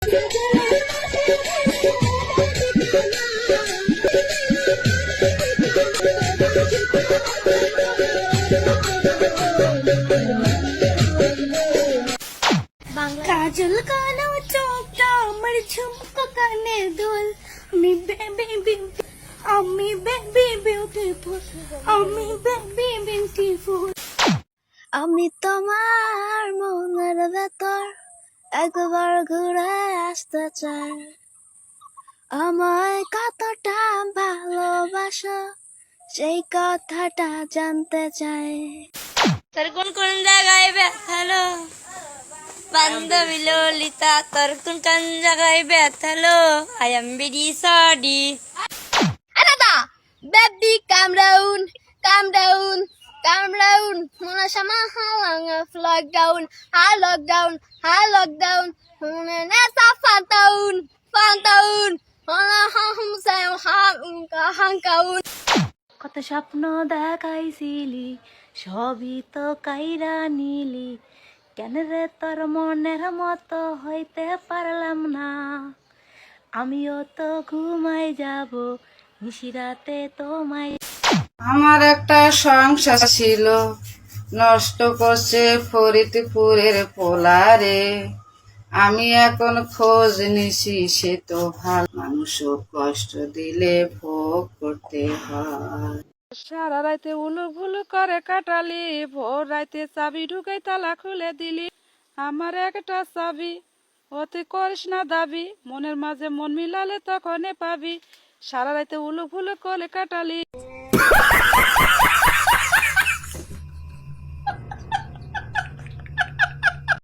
কাজল কালো চোখটা আমার ঝুমকো কানে দুল আমি বেবি বিউটিফুল আমি বেবি বিউটিফুল আমি তোমার মনের ভেতর একবার ঘুরে আসতে চাই আমায় কতটা ভালোবাসো সেই কথাটা জানতে চাই তোর কোন কোন জায়গায় ব্যথালো বান্ধবী ললিতা তোর কোন কোন জায়গায় ব্যথালো আই এম ভেরি সরি আলাদা baby calm down muna sama halang lockdown lockdown muna nasa fantaun muna hum say hangkaun কত স্বপ্ন দেখাইছিলি সবই তো কাইরা নিলি কেন রে তোর মনের মতো হইতে পারলাম না আমিও তো ঘুমাই যাব নিশিরাতে তোমায় আমার একটা সংসার ছিল নষ্ট করছে ফরিদপুরের পোলারে আমি এখন খোঁজ নিছি সে তো ভালো মানুষও কষ্ট দিলে ভোগ করতে হয় সারা রাতে উলু ভুলু করে কাটালি ভোর রাতে চাবি ঢুকাই তালা খুলে দিলি আমার একটা চাবি ওতে করিস না দাবি মনের মাঝে মন মিলালে তখনই পাবি সারা রাতে উলু ভুলু করে কাটালি